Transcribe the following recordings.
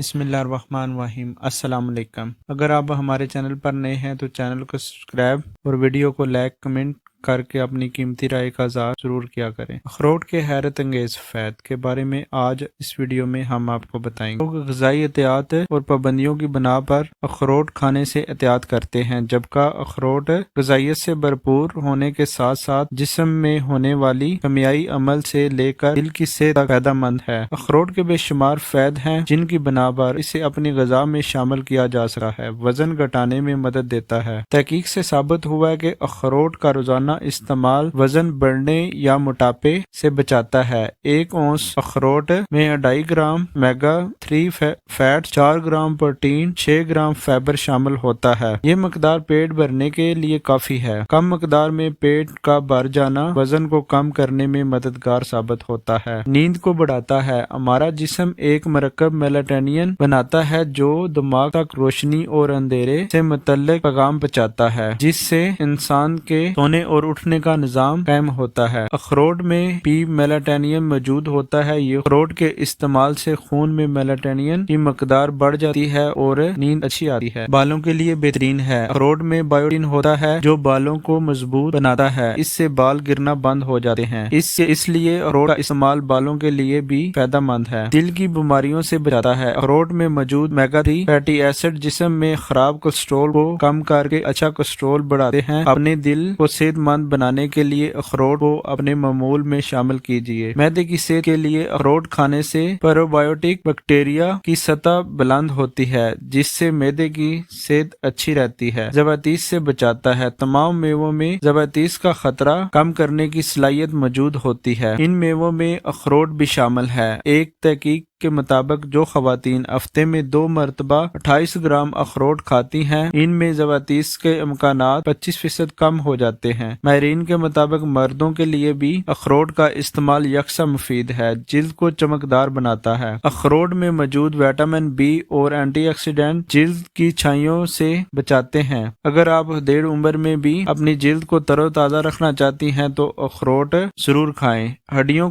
بسم اللہ الرحمن الرحیم۔ السلام علیکم۔ اگر آپ ہمارے چینل پر نئے ہیں تو چینل کو سبسکرائب اور ویڈیو کو لائک کمنٹ کر کے اپنی قیمتی رائے کا اظہار ضرور کیا کریں۔ اخروٹ کے حیرت انگیز فوائد کے بارے میں آج اس ویڈیو میں ہم آپ کو بتائیں گے۔ لوگ غذائی احتیاط اور پابندیوں کی بنا پر اخروٹ کھانے سے احتیاط کرتے ہیں، جبکہ اخروٹ غذائیت سے بھرپور ہونے کے ساتھ ساتھ جسم میں ہونے والی کیمیائی عمل سے لے کر دل کی صحت تک فائدہ مند ہے۔ اخروٹ کے بے شمار فوائد ہیں جن کی بنا پر اسے اپنی غذا میں شامل کیا جا سکتا ہے۔ وزن گھٹانے میں مدد دیتا ہے۔ تحقیق سے ثابت ہوا ہے کہ اخروٹ کا روزانہ استعمال وزن بڑھنے یا موٹاپے سے بچاتا ہے۔ ایک اونس اخروٹ میں 2.5 gram mega 3 fat, 4 gram protein, 6 gram fibre شامل ہوتا ہے۔ یہ مقدار پیٹ بھرنے کے لیے کافی ہے۔ کم مقدار میں پیٹ کا بھر جانا وزن کو کم کرنے میں مددگار ثابت ہوتا ہے۔ نیند کو بڑھاتا ہے۔ ہمارا جسم ایک مرکب میلاٹونین بناتا ہے جو دماغ تک روشنی اور اندھیرے سے متعلق پیغام پہنچاتا ہے، جس سے انسان کے سونے اور اٹھنے کا نظام قائم ہوتا ہے۔ اخروٹ میں بھی میلاٹونین موجود ہوتا ہے۔ یہ اخروٹ کے استعمال سے خون میں میلاٹونین کی مقدار بڑھ جاتی ہے اور نیند اچھی آتی ہے۔ بالوں کے لیے بہترین ہے۔ اخروٹ میں بایوٹین ہوتا ہے جو بالوں کو مضبوط بناتا ہے۔ اس سے بال گرنا بند ہو جاتے ہیں۔ اس لیے اخروٹ کا استعمال بالوں کے لیے بھی فائدہ مند ہے۔ دل کی بیماریوں سے بچاتا ہے۔ اخروٹ میں موجود اومیگا 3 فیٹی ایسڈ جسم میں خراب کولیسٹرول کو کم کر کے اچھا کولیسٹرول بڑھاتے ہیں۔ اپنے دل کو صحت مند بنانے کے لیے اخروٹ کو اپنے معمول میں شامل کیجیے۔ معدے کی صحت کے لیے اخروٹ کھانے سے پروبایوٹک بیکٹیریا کی سطح بلند ہوتی ہے، جس سے معدے کی صحت اچھی رہتی ہے۔ ذیابیطس سے بچاتا ہے۔ تمام میووں میں ذیابیطس کا خطرہ کم کرنے کی صلاحیت موجود ہوتی ہے۔ ان میووں میں اخروٹ بھی شامل ہے۔ ایک تحقیق کے مطابق جو خواتین ہفتے میں 2 مرتبہ 28 گرام اخروٹ کھاتی ہیں، ان میں ذیابیطس کے امکانات 25% کم ہو جاتے ہیں۔ ماہرین کے مطابق مردوں کے لیے بھی اخروٹ کا استعمال یکساں مفید ہے۔ جلد کو چمکدار بناتا ہے۔ اخروٹ میں موجود وٹامن بی اور اینٹی آکسیڈنٹ جلد کی چھائیوں سے بچاتے ہیں۔ اگر آپ دیڑھ عمر میں بھی اپنی جلد کو تر و تازہ رکھنا چاہتی ہیں تو اخروٹ ضرور کھائیں۔ ہڈیوں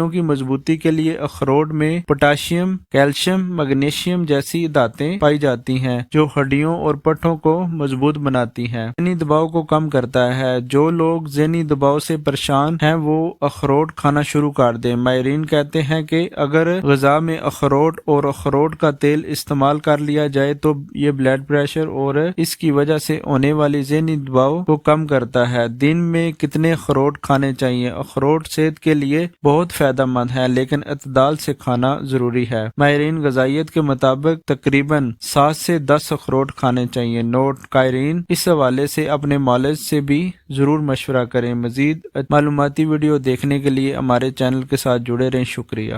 کی مضبوطی کے لیے اخروٹ میں پوٹاشیم، کیلشیم، میگنیشیم جیسی دھاتیں پائی جاتی ہیں جو ہڈیوں اور پٹھوں کو مضبوط بناتی ہیں۔ ذہنی دباؤ کو کم کرتا ہے۔ جو لوگ ذہنی دباؤ سے پریشان ہیں وہ اخروٹ کھانا شروع کر دیں۔ ماہرین کہتے ہیں کہ اگر غذا میں اخروٹ اور اخروٹ کا تیل استعمال کر لیا جائے تو یہ بلڈ پریشر اور اس کی وجہ سے ہونے والی ذہنی دباؤ کو کم کرتا ہے۔ دن میں کتنے اخروٹ کھانے چاہیے؟ اخروٹ صحت کے لیے بہت فائدہ مند ہے، لیکن اعتدال سے کھانا ضروری ہے۔ ماہرین غذائیت کے مطابق تقریباً 7 سے 10 اخروٹ کھانے چاہیے۔ نوٹ: قائرین، اس حوالے سے اپنے معالج سے بھی ضرور مشورہ کریں۔ مزید معلوماتی ویڈیو دیکھنے کے لیے ہمارے چینل کے ساتھ جڑے رہیں۔ شکریہ۔